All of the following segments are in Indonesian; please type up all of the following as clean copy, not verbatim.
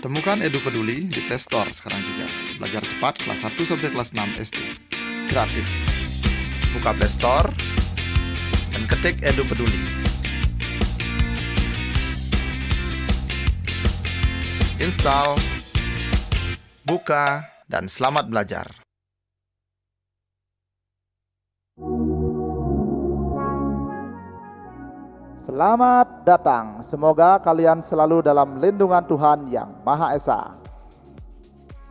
Temukan Edu Peduli di Play Store sekarang juga. Belajar cepat kelas 1 sampai kelas 6 SD. Gratis. Buka Play Store dan ketik Edu Peduli. Install, buka, dan selamat belajar. Selamat datang, semoga kalian selalu dalam lindungan Tuhan yang Maha Esa.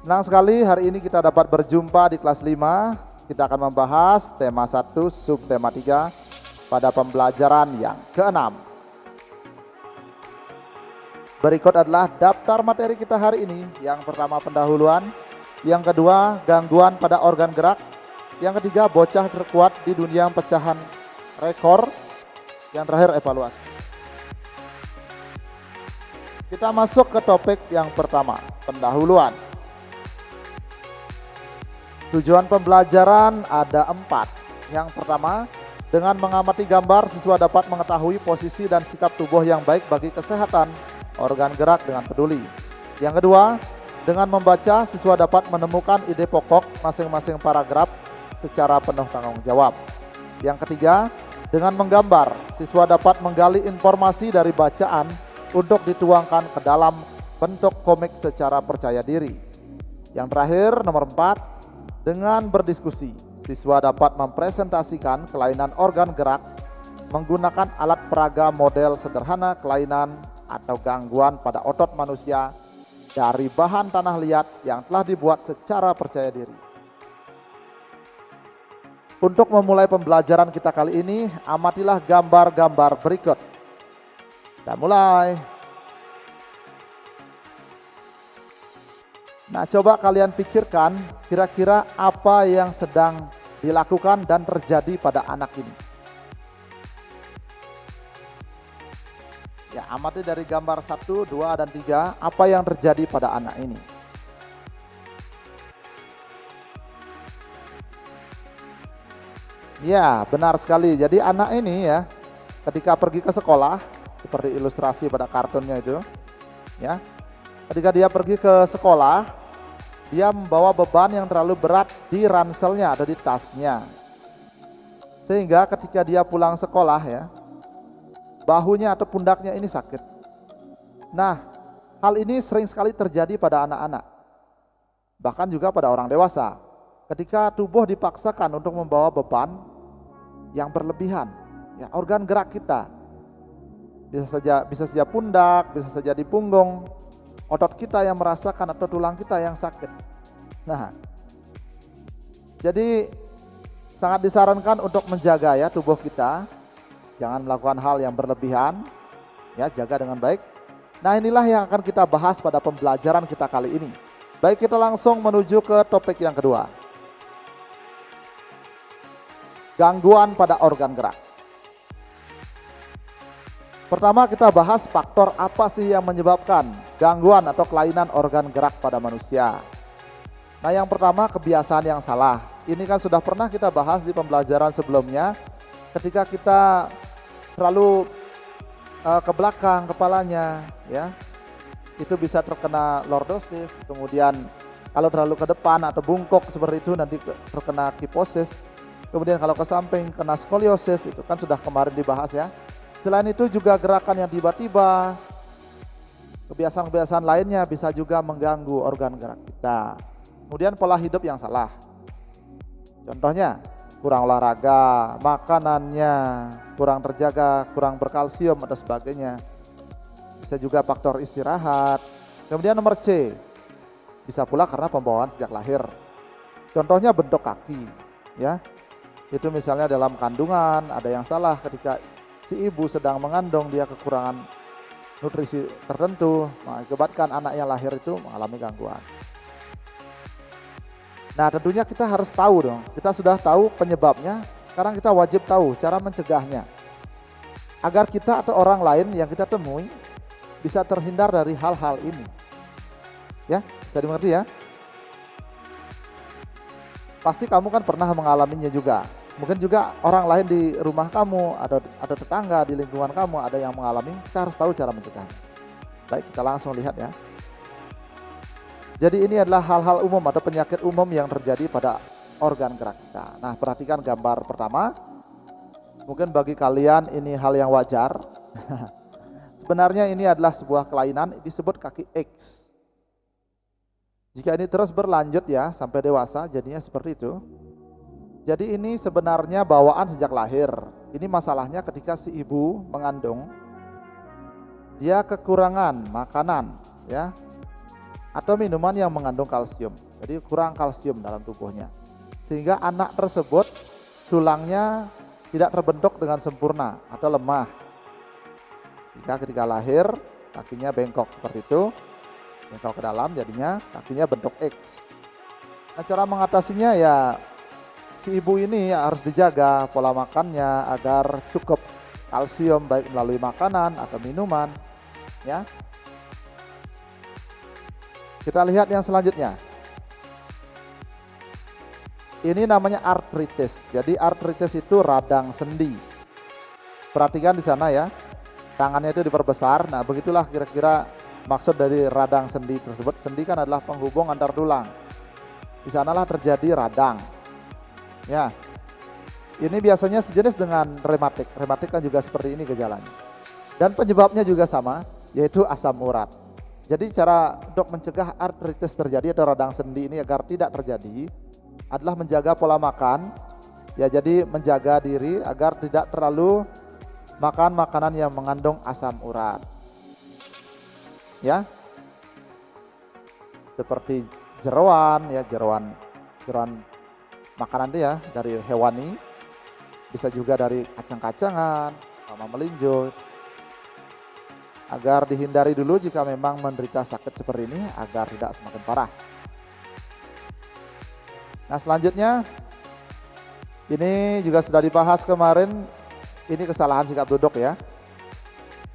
Senang sekali hari ini kita dapat berjumpa di kelas 5. Kita akan membahas tema 1 subtema 3 pada pembelajaran yang ke-6. Berikut adalah daftar materi kita hari ini. Yang pertama pendahuluan, yang kedua gangguan pada organ gerak, yang ketiga bocah terkuat di dunia pecahan rekor, yang terakhir evaluasi. Kita masuk ke topik yang pertama, pendahuluan. Tujuan pembelajaran ada 4. Yang pertama, dengan mengamati gambar siswa dapat mengetahui posisi dan sikap tubuh yang baik bagi kesehatan organ gerak dengan peduli. Yang kedua, dengan membaca siswa dapat menemukan ide pokok masing-masing paragraf secara penuh tanggung jawab. Yang ketiga, dengan menggambar, siswa dapat menggali informasi dari bacaan untuk dituangkan ke dalam bentuk komik secara percaya diri. Yang terakhir, nomor 4, dengan berdiskusi, siswa dapat mempresentasikan kelainan organ gerak menggunakan alat peraga model sederhana kelainan atau gangguan pada otot manusia dari bahan tanah liat yang telah dibuat secara percaya diri. Untuk memulai pembelajaran kita kali ini, amatilah gambar-gambar berikut. Kita mulai. Nah, coba kalian pikirkan kira-kira apa yang sedang dilakukan dan terjadi pada anak ini. Ya, amati dari gambar 1, 2, dan 3, apa yang terjadi pada anak ini. Ya, benar sekali. Jadi anak ini ya, ketika pergi ke sekolah, seperti ilustrasi pada kartunnya itu, ya. Ketika dia pergi ke sekolah, dia membawa beban yang terlalu berat di ranselnya atau di tasnya. Sehingga ketika dia pulang sekolah ya, bahunya atau pundaknya ini sakit. Nah, hal ini sering sekali terjadi pada anak-anak. Bahkan juga pada orang dewasa. Ketika tubuh dipaksakan untuk membawa beban yang berlebihan, ya, organ gerak kita bisa saja pundak, bisa saja di punggung, otot kita yang merasakan atau tulang kita yang sakit. Nah, jadi sangat disarankan untuk menjaga ya tubuh kita, jangan melakukan hal yang berlebihan, ya, jaga dengan baik. Nah, inilah yang akan kita bahas pada pembelajaran kita kali ini. Baik, kita langsung menuju ke topik yang kedua. Gangguan pada organ gerak. Pertama kita bahas faktor apa sih yang menyebabkan gangguan atau kelainan organ gerak pada manusia. Nah, yang pertama kebiasaan yang salah. Ini kan sudah pernah kita bahas di pembelajaran sebelumnya. Ketika kita terlalu ke belakang kepalanya, ya, itu bisa terkena lordosis. Kemudian kalau terlalu ke depan atau bungkuk seperti itu nanti terkena kiposis. Kemudian kalau ke samping kena skoliosis, itu kan sudah kemarin dibahas ya. Selain itu juga gerakan yang tiba-tiba, kebiasaan-kebiasaan lainnya bisa juga mengganggu organ gerak kita. Kemudian pola hidup yang salah. Contohnya kurang olahraga, makanannya kurang terjaga, kurang berkalsium atau sebagainya. Bisa juga faktor istirahat. Kemudian nomor C, bisa pula karena pembawaan sejak lahir. Contohnya bentuk kaki, ya. Itu misalnya dalam kandungan ada yang salah ketika si ibu sedang mengandung, dia kekurangan nutrisi tertentu, mengakibatkan anak yang lahir itu mengalami gangguan. Nah, tentunya kita harus tahu dong, kita sudah tahu penyebabnya, sekarang kita wajib tahu cara mencegahnya. Agar kita atau orang lain yang kita temui bisa terhindar dari hal-hal ini. Ya, bisa dimengerti ya? Pasti kamu kan pernah mengalaminya juga. Mungkin juga orang lain di rumah kamu, ada tetangga di lingkungan kamu ada yang mengalami, kita harus tahu cara mencegahnya. Baik, kita langsung lihat ya. Jadi ini adalah hal-hal umum atau penyakit umum yang terjadi pada organ gerak kita. Nah, perhatikan gambar pertama. Mungkin bagi kalian ini hal yang wajar. Sebenarnya ini adalah sebuah kelainan disebut kaki X. Jika ini terus berlanjut ya sampai dewasa jadinya seperti itu. Jadi ini sebenarnya bawaan sejak lahir. Ini masalahnya ketika si ibu mengandung, dia kekurangan makanan ya atau minuman yang mengandung kalsium. Jadi kurang kalsium dalam tubuhnya. Sehingga anak tersebut tulangnya tidak terbentuk dengan sempurna atau lemah. Jika ketika lahir kakinya bengkok seperti itu, bengkok ke dalam jadinya kakinya bentuk X. Nah, cara mengatasinya ya si ibu ini ya harus dijaga pola makannya agar cukup kalsium baik melalui makanan atau minuman ya. Kita lihat yang selanjutnya. Ini namanya artritis. Jadi artritis itu radang sendi. Perhatikan di sana ya. Tangannya itu diperbesar. Nah, begitulah kira-kira maksud dari radang sendi tersebut. Sendi kan adalah penghubung antar tulang. Di sanalah terjadi radang. Ya. Ini biasanya sejenis dengan rematik. Rematik kan juga seperti ini gejalanya. Dan penyebabnya juga sama, yaitu asam urat. Jadi cara untuk mencegah artritis terjadi atau radang sendi ini agar tidak terjadi adalah menjaga pola makan. Ya, jadi menjaga diri agar tidak terlalu makan makanan yang mengandung asam urat. Ya. Seperti jeroan ya, jeroan makanan dia dari hewani. Bisa juga dari kacang-kacangan sama melinjo. Agar dihindari dulu jika memang menderita sakit seperti ini agar tidak semakin parah. Nah, selanjutnya ini juga sudah dibahas kemarin, ini kesalahan sikap duduk ya.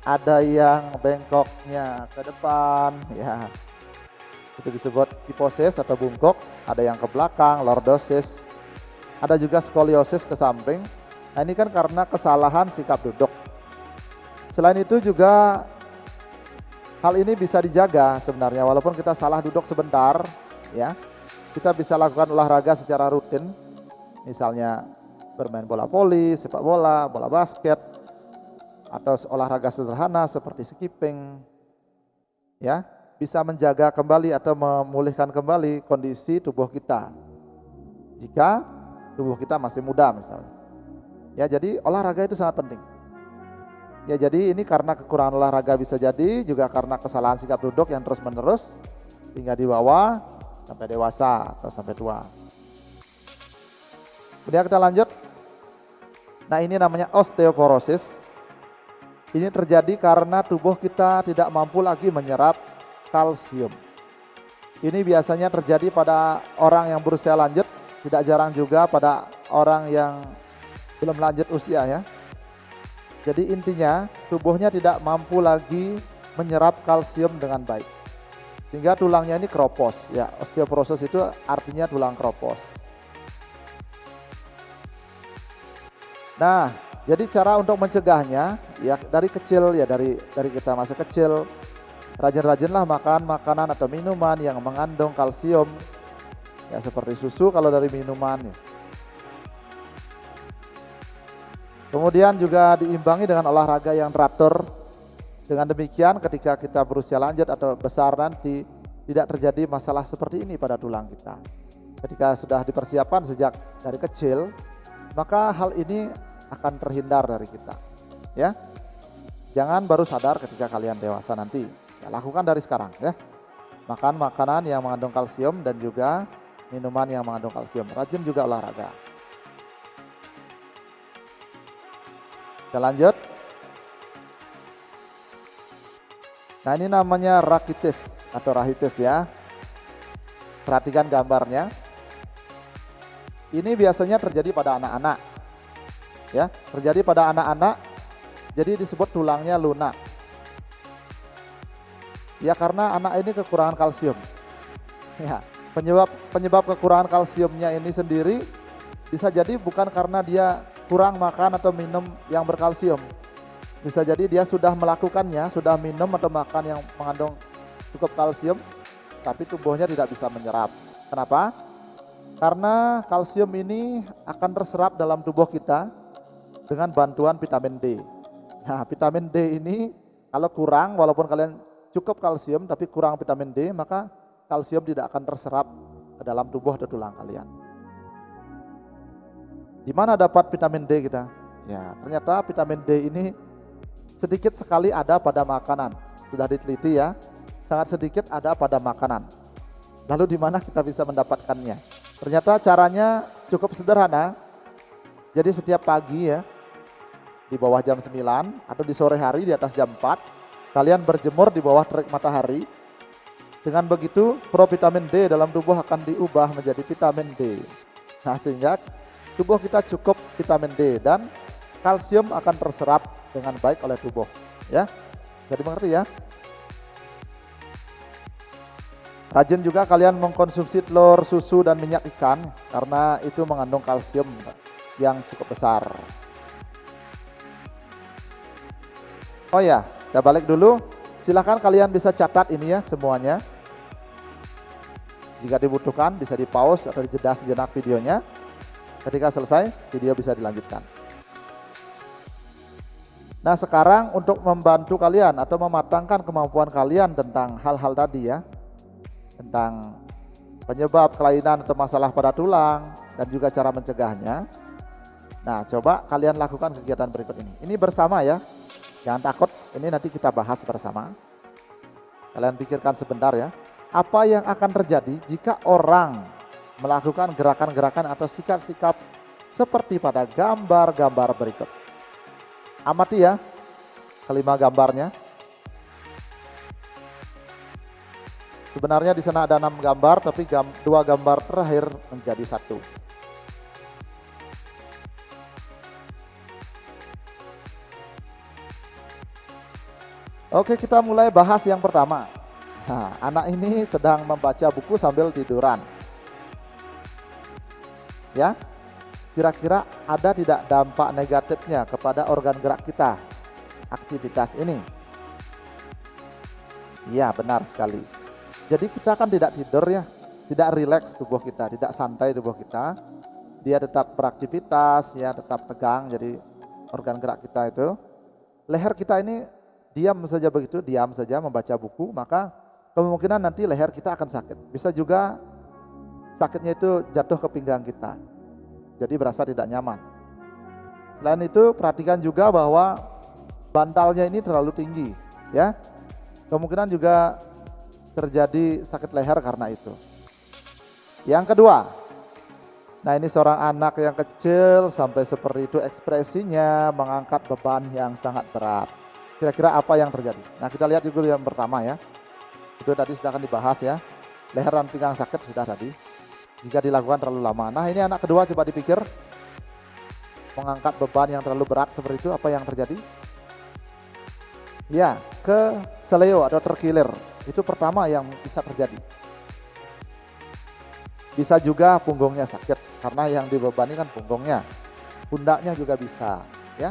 Ada yang bengkoknya ke depan ya. Itu disebut kiposis atau bungkuk, ada yang ke belakang, lordosis. Ada juga skoliosis ke samping. Nah, ini kan karena kesalahan sikap duduk. Selain itu juga hal ini bisa dijaga sebenarnya walaupun kita salah duduk sebentar ya. Kita bisa lakukan olahraga secara rutin. Misalnya bermain bola voli, sepak bola, bola basket atau olahraga sederhana seperti skipping. Ya, bisa menjaga kembali atau memulihkan kembali kondisi tubuh kita. Jika tubuh kita masih muda misalnya. Ya, jadi olahraga itu sangat penting. Ya, jadi ini karena kekurangan olahraga bisa jadi juga karena kesalahan sikap duduk yang terus menerus hingga dibawa sampai dewasa atau sampai tua. Kemudian kita lanjut. Nah, ini namanya osteoporosis. Ini terjadi karena tubuh kita tidak mampu lagi menyerap kalsium. Ini biasanya terjadi pada orang yang berusia lanjut, tidak jarang juga pada orang yang belum lanjut usia ya. Jadi intinya tubuhnya tidak mampu lagi menyerap kalsium dengan baik. Sehingga tulangnya ini keropos ya. Osteoporosis itu artinya tulang keropos. Nah, jadi cara untuk mencegahnya ya dari kecil ya, dari kita masih kecil rajin-rajinlah makan makanan atau minuman yang mengandung kalsium. Ya, seperti susu kalau dari minuman ya. Kemudian juga diimbangi dengan olahraga yang teratur. Dengan demikian ketika kita berusia lanjut atau besar nanti tidak terjadi masalah seperti ini pada tulang kita. Ketika sudah dipersiapkan sejak dari kecil, maka hal ini akan terhindar dari kita. Ya, jangan baru sadar ketika kalian dewasa nanti. Ya, lakukan dari sekarang ya. Makan makanan yang mengandung kalsium dan juga minuman yang mengandung kalsium. Rajin juga olahraga. Kita lanjut. Nah, ini namanya rakitis atau rahitis ya. Perhatikan gambarnya. Ini biasanya terjadi pada anak-anak. Ya, terjadi pada anak-anak. Jadi disebut tulangnya lunak. Ya, karena anak ini kekurangan kalsium. Ya, penyebab kekurangan kalsiumnya ini sendiri bisa jadi bukan karena dia kurang makan atau minum yang berkalsium. Bisa jadi dia sudah melakukannya, sudah minum atau makan yang mengandung cukup kalsium, tapi tubuhnya tidak bisa menyerap. Kenapa? Karena kalsium ini akan terserap dalam tubuh kita dengan bantuan vitamin D. Nah, vitamin D ini kalau kurang, walaupun kalian cukup kalsium tapi kurang vitamin D, maka kalsium tidak akan terserap ke dalam tubuh atau tulang kalian. Di mana dapat vitamin D kita? Ya, ternyata vitamin D ini sedikit sekali ada pada makanan. Sudah diteliti ya, sangat sedikit ada pada makanan. Lalu di mana kita bisa mendapatkannya? Ternyata caranya cukup sederhana. Jadi setiap pagi ya, di bawah jam 9 atau di sore hari di atas jam 4, kalian berjemur di bawah terik matahari. Dengan begitu provitamin D dalam tubuh akan diubah menjadi vitamin D. Nah, sehingga tubuh kita cukup vitamin D dan kalsium akan terserap dengan baik oleh tubuh. Ya, jadi mengerti ya? Rajin juga kalian mengkonsumsi telur, susu, dan minyak ikan karena itu mengandung kalsium yang cukup besar. Oh ya, kita balik dulu. Silahkan kalian bisa catat ini ya semuanya. Jika dibutuhkan bisa di pause atau dijeda sejenak videonya. Ketika selesai, video bisa dilanjutkan. Nah, sekarang untuk membantu kalian atau mematangkan kemampuan kalian tentang hal-hal tadi ya, tentang penyebab kelainan atau masalah pada tulang dan juga cara mencegahnya. Nah, coba kalian lakukan kegiatan berikut ini. Ini bersama ya, jangan takut, ini nanti kita bahas bersama. Kalian pikirkan sebentar ya, apa yang akan terjadi jika orang melakukan gerakan-gerakan atau sikap-sikap seperti pada gambar-gambar berikut. Amati ya, kelima gambarnya. Sebenarnya di sana ada 6 gambar, tapi 2 gambar terakhir menjadi 1. Oke, kita mulai bahas yang pertama. Nah, anak ini sedang membaca buku sambil tiduran. Ya, kira-kira ada tidak dampak negatifnya kepada organ gerak kita, aktivitas ini? Iya, benar sekali. Jadi kita kan tidak tidur ya, tidak rileks tubuh kita, tidak santai tubuh kita. Dia tetap beraktivitas ya, tetap tegang. Jadi organ gerak kita itu, leher kita ini diam saja begitu, diam saja membaca buku, maka kemungkinan nanti leher kita akan sakit. Bisa juga sakitnya itu jatuh ke pinggang kita, jadi berasa tidak nyaman. Selain itu perhatikan juga bahwa bantalnya ini terlalu tinggi ya, kemungkinan juga terjadi sakit leher karena itu. Yang kedua, nah ini seorang anak yang kecil sampai seperti itu ekspresinya mengangkat beban yang sangat berat. Kira-kira apa yang terjadi? Nah, kita lihat dulu yang pertama ya. Itu tadi sudah akan dibahas ya. Leher dan pinggang sakit sudah tadi. Jika dilakukan terlalu lama. Nah, ini anak kedua coba dipikir. Mengangkat beban yang terlalu berat seperti itu, apa yang terjadi? Ya, keseleo atau terkilir. Itu pertama yang bisa terjadi. Bisa juga punggungnya sakit karena yang dibebani kan punggungnya. Pundaknya juga bisa ya.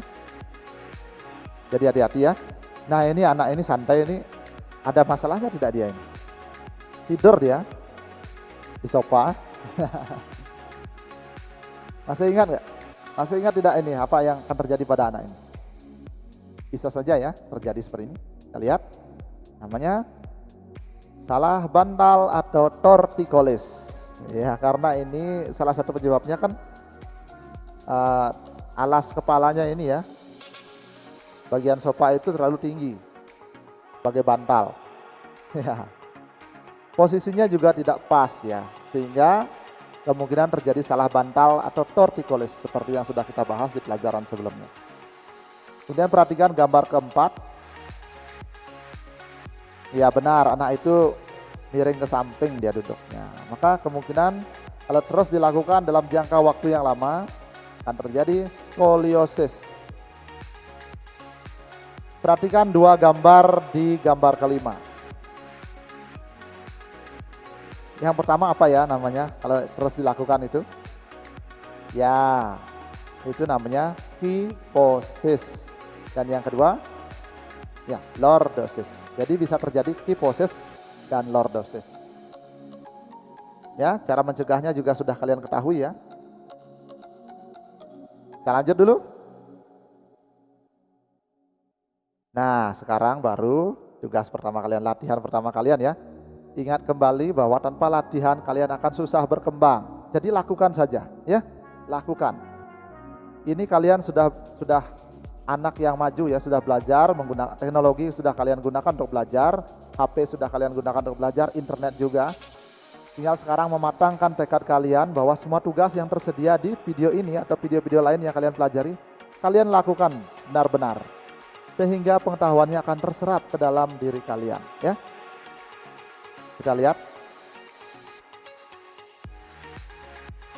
Jadi hati-hati ya. Nah, ini anak ini santai, ini ada masalahnya tidak dia ini? Tidur dia di sofa. Masih ingat nggak? Masih ingat tidak ini apa yang akan terjadi pada anak ini? Bisa saja ya terjadi seperti ini. Kita lihat namanya salah bantal atau torticollis. Ya, karena ini salah satu penyebabnya kan alas kepalanya ini ya, bagian sofa itu terlalu tinggi sebagai bantal. Ya. Posisinya juga tidak pas ya, sehingga kemungkinan terjadi salah bantal atau torticollis seperti yang sudah kita bahas di pelajaran sebelumnya. Kemudian perhatikan gambar keempat. Ya benar, anak itu miring ke samping dia duduknya. Maka kemungkinan kalau terus dilakukan dalam jangka waktu yang lama akan terjadi skoliosis. Perhatikan 2 gambar di gambar kelima. Yang pertama apa ya namanya kalau terus dilakukan itu? Ya, itu namanya kyphosis. Dan yang kedua, ya lordosis. Jadi bisa terjadi kyphosis dan lordosis. Ya, cara mencegahnya juga sudah kalian ketahui ya. Kita lanjut dulu. Nah, sekarang baru tugas pertama kalian, latihan pertama kalian ya. Ingat kembali bahwa tanpa latihan kalian akan susah berkembang. Jadi lakukan saja ya, lakukan. Ini kalian sudah anak yang maju ya, sudah belajar menggunakan teknologi, sudah kalian gunakan untuk belajar, HP sudah kalian gunakan untuk belajar, internet juga. Tinggal sekarang mematangkan tekad kalian bahwa semua tugas yang tersedia di video ini atau video-video lain yang kalian pelajari, kalian lakukan benar-benar. Sehingga pengetahuannya akan terserap ke dalam diri kalian ya. Kita lihat.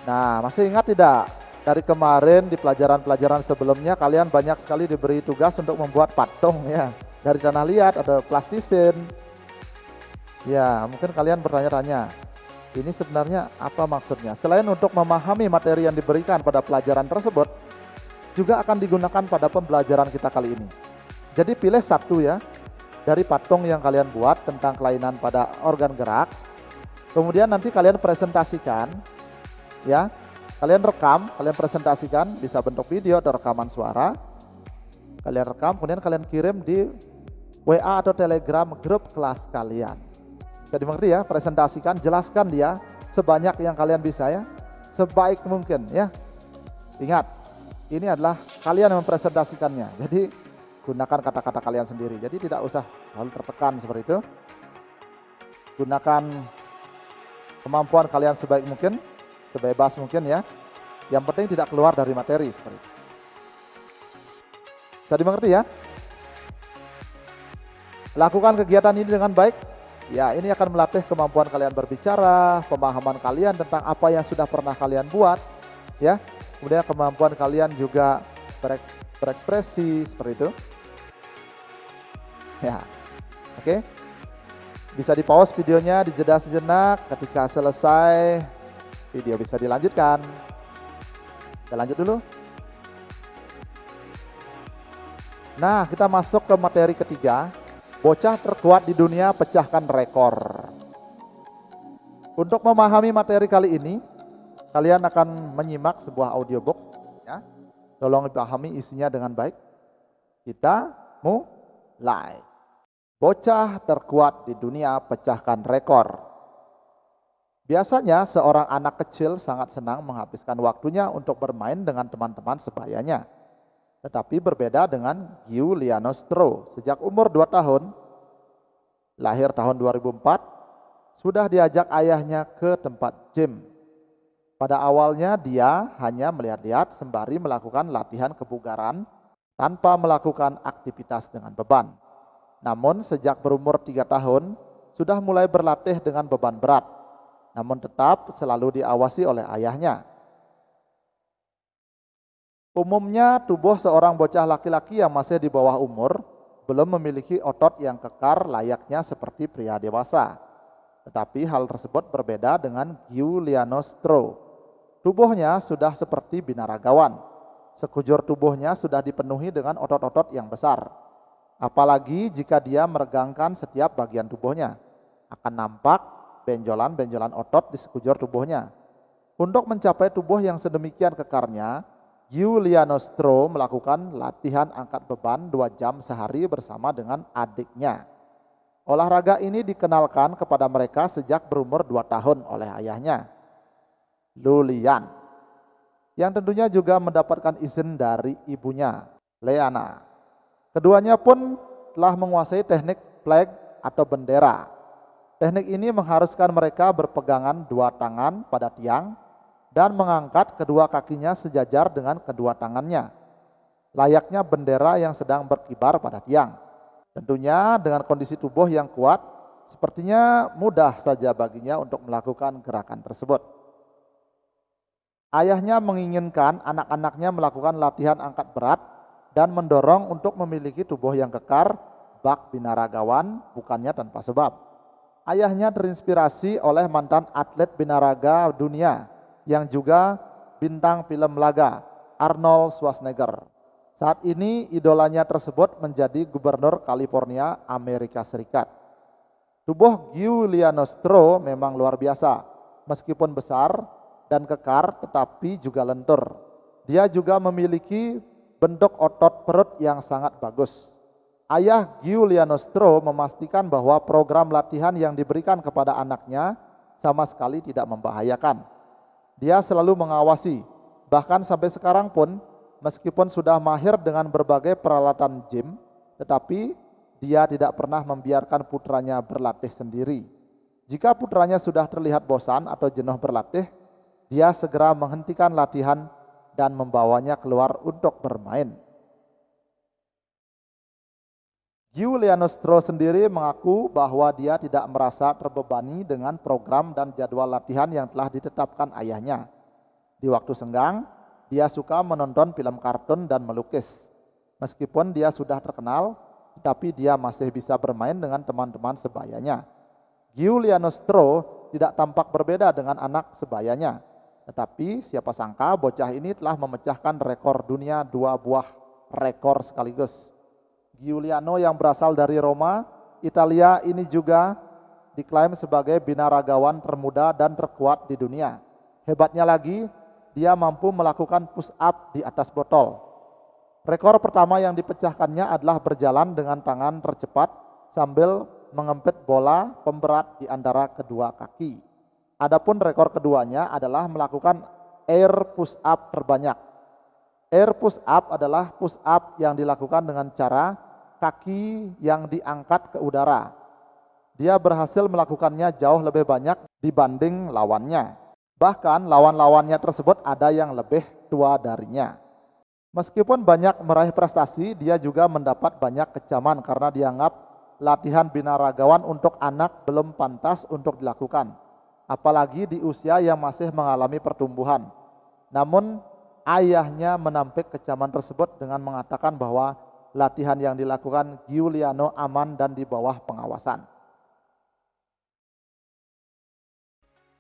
Nah, masih ingat tidak? Dari kemarin di pelajaran-pelajaran sebelumnya kalian banyak sekali diberi tugas untuk membuat patung ya. Dari tanah liat ada plastisin. Ya, mungkin kalian bertanya-tanya, ini sebenarnya apa maksudnya? Selain untuk memahami materi yang diberikan pada pelajaran tersebut, juga akan digunakan pada pembelajaran kita kali ini. Jadi pilih satu ya, dari patung yang kalian buat tentang kelainan pada organ gerak. Kemudian nanti kalian presentasikan ya. Kalian rekam, kalian presentasikan, bisa bentuk video atau rekaman suara. Kalian rekam, kemudian kalian kirim di WA atau Telegram grup kelas kalian. Jadi mengerti ya, presentasikan, jelaskan dia sebanyak yang kalian bisa ya, sebaik mungkin ya. Ingat, ini adalah kalian yang mempresentasikannya. Jadi gunakan kata-kata kalian sendiri. Jadi tidak usah terlalu tertekan seperti itu. Gunakan kemampuan kalian sebaik mungkin, sebebas mungkin ya. Yang penting tidak keluar dari materi seperti itu. Bisa dimengerti ya? Lakukan kegiatan ini dengan baik. Ya, ini akan melatih kemampuan kalian berbicara, pemahaman kalian tentang apa yang sudah pernah kalian buat, ya. Kemudian kemampuan kalian juga berekspresi seperti itu. Ya, oke. Bisa di pause videonya, dijeda sejenak. Ketika selesai, video bisa dilanjutkan. Kita lanjut dulu. Nah, kita masuk ke materi ketiga. Bocah terkuat di dunia pecahkan rekor. Untuk memahami materi kali ini, kalian akan menyimak sebuah audiobook. Ya. Tolong dipahami isinya dengan baik. Kita mulai. Bocah terkuat di dunia pecahkan rekor. Biasanya seorang anak kecil sangat senang menghabiskan waktunya untuk bermain dengan teman-teman sebayanya. Tetapi berbeda dengan Giuliano Stro. Sejak umur 2 tahun, lahir tahun 2004, sudah diajak ayahnya ke tempat gym. Pada awalnya dia hanya melihat-lihat sembari melakukan latihan kebugaran tanpa melakukan aktivitas dengan beban. Namun sejak berumur 3 tahun, sudah mulai berlatih dengan beban berat, namun tetap selalu diawasi oleh ayahnya. Umumnya tubuh seorang bocah laki-laki yang masih di bawah umur belum memiliki otot yang kekar layaknya seperti pria dewasa. Tetapi hal tersebut berbeda dengan Giuliano Stro. Tubuhnya sudah seperti binaragawan. Sekujur tubuhnya sudah dipenuhi dengan otot-otot yang besar. Apalagi jika dia meregangkan setiap bagian tubuhnya, akan nampak benjolan-benjolan otot di sekujur tubuhnya. Untuk mencapai tubuh yang sedemikian kekarnya, Giuliano Stro melakukan latihan angkat beban 2 jam sehari bersama dengan adiknya. Olahraga ini dikenalkan kepada mereka sejak berumur 2 tahun oleh ayahnya, Lulian, yang tentunya juga mendapatkan izin dari ibunya, Leana. Keduanya pun telah menguasai teknik flag atau bendera. Teknik ini mengharuskan mereka berpegangan 2 tangan pada tiang dan mengangkat kedua kakinya sejajar dengan kedua tangannya, layaknya bendera yang sedang berkibar pada tiang. Tentunya dengan kondisi tubuh yang kuat, sepertinya mudah saja baginya untuk melakukan gerakan tersebut. Ayahnya menginginkan anak-anaknya melakukan latihan angkat berat dan mendorong untuk memiliki tubuh yang kekar, bak binaragawan, bukannya tanpa sebab. Ayahnya terinspirasi oleh mantan atlet binaraga dunia yang juga bintang film laga, Arnold Schwarzenegger. Saat ini idolanya tersebut menjadi gubernur California, Amerika Serikat. Tubuh Giuliano Stro memang luar biasa, meskipun besar dan kekar tetapi juga lentur. Dia juga memiliki bentuk otot perut yang sangat bagus. Ayah Giulianostro memastikan bahwa program latihan yang diberikan kepada anaknya sama sekali tidak membahayakan. Dia selalu mengawasi, bahkan sampai sekarang pun meskipun sudah mahir dengan berbagai peralatan gym, tetapi dia tidak pernah membiarkan putranya berlatih sendiri. Jika putranya sudah terlihat bosan atau jenuh berlatih, dia segera menghentikan latihan dan membawanya keluar untuk bermain. Giulianostro sendiri mengaku bahwa dia tidak merasa terbebani dengan program dan jadwal latihan yang telah ditetapkan ayahnya. Di waktu senggang, dia suka menonton film kartun dan melukis. Meskipun dia sudah terkenal, tetapi dia masih bisa bermain dengan teman-teman sebayanya. Giulianostro tidak tampak berbeda dengan anak sebayanya. Tetapi siapa sangka bocah ini telah memecahkan rekor dunia 2 buah rekor sekaligus. Giuliano yang berasal dari Roma, Italia ini juga diklaim sebagai binaragawan termuda dan terkuat di dunia. Hebatnya lagi, dia mampu melakukan push up di atas botol. Rekor pertama yang dipecahkannya adalah berjalan dengan tangan tercepat sambil mengempit bola pemberat di antara kedua kaki. Adapun rekor keduanya adalah melakukan air push up terbanyak. Air push up adalah push up yang dilakukan dengan cara kaki yang diangkat ke udara. Dia berhasil melakukannya jauh lebih banyak dibanding lawannya. Bahkan lawan-lawannya tersebut ada yang lebih tua darinya. Meskipun banyak meraih prestasi, dia juga mendapat banyak kecaman karena dianggap latihan binaragawan untuk anak belum pantas untuk dilakukan, apalagi di usia yang masih mengalami pertumbuhan. Namun ayahnya menampik kecaman tersebut dengan mengatakan bahwa latihan yang dilakukan Giuliano aman dan di bawah pengawasan.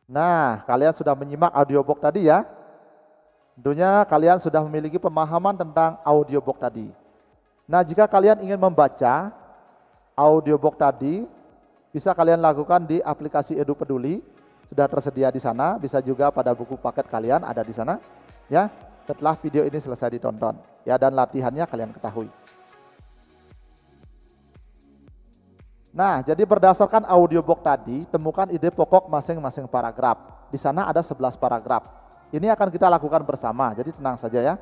Nah, kalian sudah menyimak audiobook tadi ya. Tentunya kalian sudah memiliki pemahaman tentang audiobook tadi. Nah, jika kalian ingin membaca audiobook tadi, bisa kalian lakukan di aplikasi Edu Peduli. Sudah tersedia di sana, bisa juga pada buku paket kalian ada di sana. Ya, setelah video ini selesai ditonton. Ya, dan latihannya kalian ketahui. Nah, jadi berdasarkan audiobook tadi, temukan ide pokok masing-masing paragraf. Di sana ada 11 paragraf. Ini akan kita lakukan bersama, jadi tenang saja ya.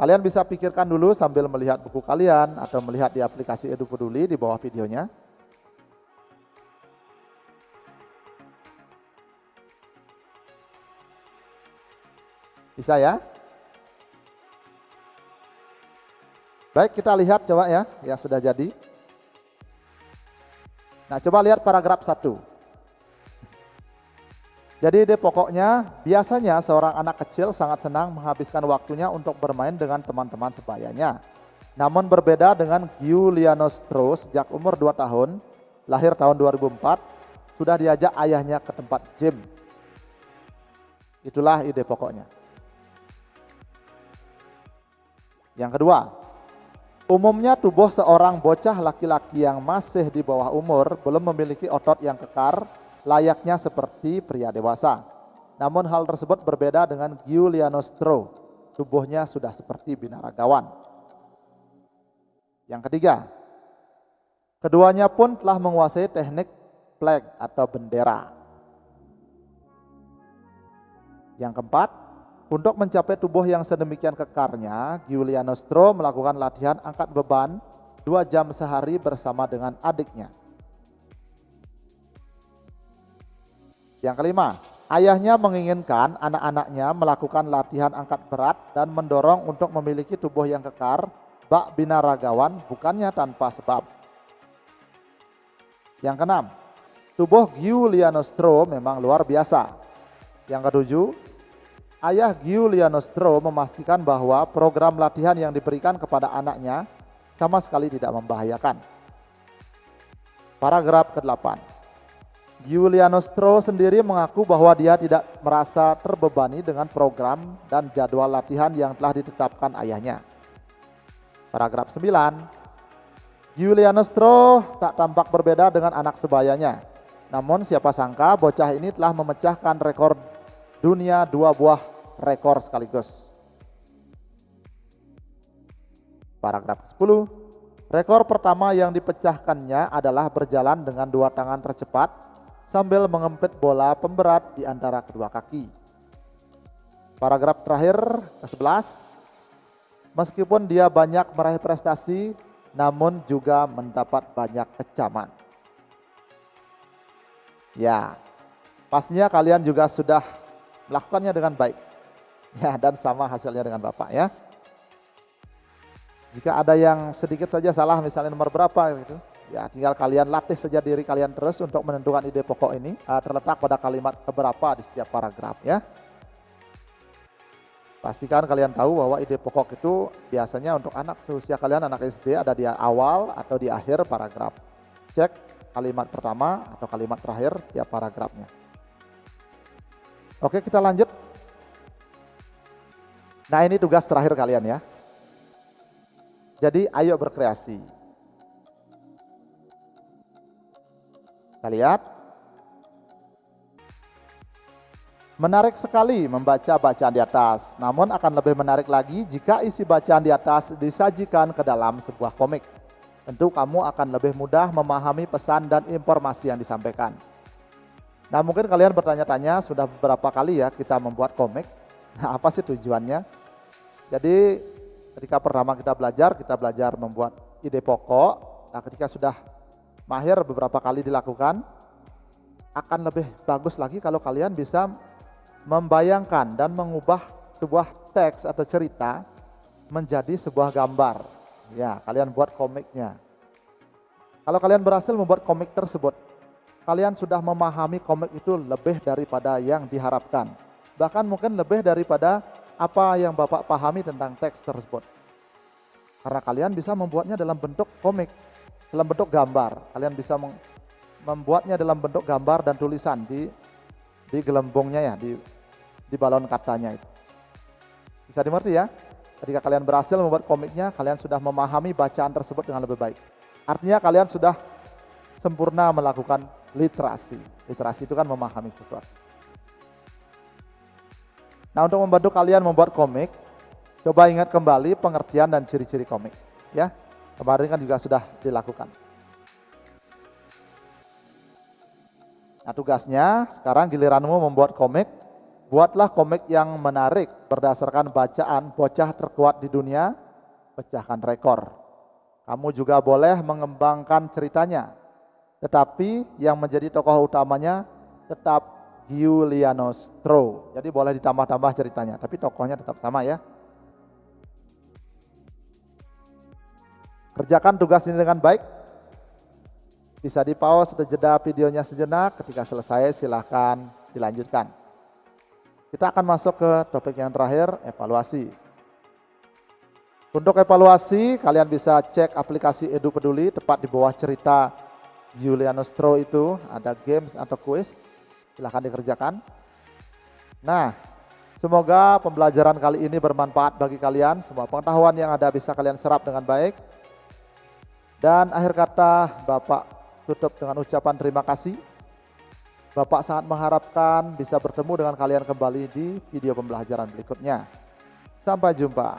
Kalian bisa pikirkan dulu sambil melihat buku kalian atau melihat di aplikasi Edu Peduli di bawah videonya. Bisa ya? Baik, kita lihat coba ya, yang sudah jadi. Nah, coba lihat paragraf 1. Jadi ide pokoknya, biasanya seorang anak kecil sangat senang menghabiskan waktunya untuk bermain dengan teman-teman sebayanya. Namun berbeda dengan Giulianostro, sejak umur 2 tahun, lahir tahun 2004, sudah diajak ayahnya ke tempat gym. Itulah ide pokoknya. Yang kedua, umumnya tubuh seorang bocah laki-laki yang masih di bawah umur belum memiliki otot yang kekar layaknya seperti pria dewasa. Namun hal tersebut berbeda dengan Giulianostro. Tubuhnya sudah seperti binaragawan. Yang ketiga, keduanya pun telah menguasai teknik flag atau bendera. Yang keempat, untuk mencapai tubuh yang sedemikian kekarnya, Giulianostro melakukan latihan angkat beban 2 jam sehari bersama dengan adiknya. Yang kelima, ayahnya menginginkan anak-anaknya melakukan latihan angkat berat dan mendorong untuk memiliki tubuh yang kekar, bak binaragawan, bukannya tanpa sebab. Yang keenam, tubuh Giulianostro memang luar biasa. Yang ketujuh, ayah Giulianostro memastikan bahwa program latihan yang diberikan kepada anaknya sama sekali tidak membahayakan. Paragraf ke-8. Giulianostro sendiri mengaku bahwa dia tidak merasa terbebani dengan program dan jadwal latihan yang telah ditetapkan ayahnya. Paragraf 9. Giulianostro tak tampak berbeda dengan anak sebayanya. Namun siapa sangka bocah ini telah memecahkan rekor dunia 2 buah rekor sekaligus. Paragraf 10. Rekor pertama yang dipecahkannya adalah berjalan dengan 2 tangan tercepat sambil mengempit bola pemberat di antara kedua kaki. Paragraf terakhir ke-11. Meskipun dia banyak meraih prestasi, namun juga mendapat banyak kecaman. Ya, pastinya kalian juga sudah melakukannya dengan baik. Ya, dan sama hasilnya dengan Bapak ya. Jika ada yang sedikit saja salah, misalnya nomor berapa gitu, ya tinggal kalian latih saja diri kalian terus untuk menentukan ide pokok ini. Terletak pada kalimat keberapa di setiap paragraf ya. Pastikan kalian tahu bahwa ide pokok itu biasanya untuk anak seusia kalian, anak SD, ada di awal atau di akhir paragraf. Cek kalimat pertama atau kalimat terakhir tiap paragrafnya. Oke, kita lanjut. Nah, ini tugas terakhir kalian ya. Jadi ayo berkreasi. Kita lihat. Menarik sekali membaca bacaan di atas, namun akan lebih menarik lagi jika isi bacaan di atas disajikan ke dalam sebuah komik. Tentu kamu akan lebih mudah memahami pesan dan informasi yang disampaikan. Nah, mungkin kalian bertanya-tanya, sudah beberapa kali ya kita membuat komik. Nah, apa sih tujuannya? Jadi ketika pertama kita belajar membuat ide pokok. Nah, ketika sudah mahir beberapa kali dilakukan, akan lebih bagus lagi kalau kalian bisa membayangkan dan mengubah sebuah teks atau cerita menjadi sebuah gambar. Ya, kalian buat komiknya. Kalau kalian berhasil membuat komik tersebut, kalian sudah memahami komik itu lebih daripada yang diharapkan. Bahkan mungkin lebih daripada apa yang Bapak pahami tentang teks tersebut. Karena kalian bisa membuatnya dalam bentuk komik, dalam bentuk gambar. Kalian bisa membuatnya dalam bentuk gambar dan tulisan di gelembungnya ya, di balon katanya itu. Bisa dimengerti ya? Ketika kalian berhasil membuat komiknya, kalian sudah memahami bacaan tersebut dengan lebih baik. Artinya kalian sudah sempurna melakukan literasi. Literasi itu kan memahami sesuatu. Nah, untuk membantu kalian membuat komik, coba ingat kembali pengertian dan ciri-ciri komik. Ya, kemarin kan juga sudah dilakukan. Nah, tugasnya sekarang giliranmu membuat komik. Buatlah komik yang menarik berdasarkan bacaan bocah terkuat di dunia, pecahkan rekor. Kamu juga boleh mengembangkan ceritanya. Tetapi yang menjadi tokoh utamanya tetap Giuliano Stroh. Jadi boleh ditambah-tambah ceritanya, tapi tokohnya tetap sama ya. Kerjakan tugas ini dengan baik. Bisa di-pause atau jeda videonya sejenak, ketika selesai silahkan dilanjutkan. Kita akan masuk ke topik yang terakhir, evaluasi. Untuk evaluasi, kalian bisa cek aplikasi Edu Peduli, tepat di bawah cerita Giuliano Stroh itu, ada games atau quiz, silahkan dikerjakan. Nah, semoga pembelajaran kali ini bermanfaat bagi kalian, semua pengetahuan yang ada bisa kalian serap dengan baik. Dan akhir kata, Bapak tutup dengan ucapan terima kasih. Bapak sangat mengharapkan bisa bertemu dengan kalian kembali di video pembelajaran berikutnya. Sampai jumpa.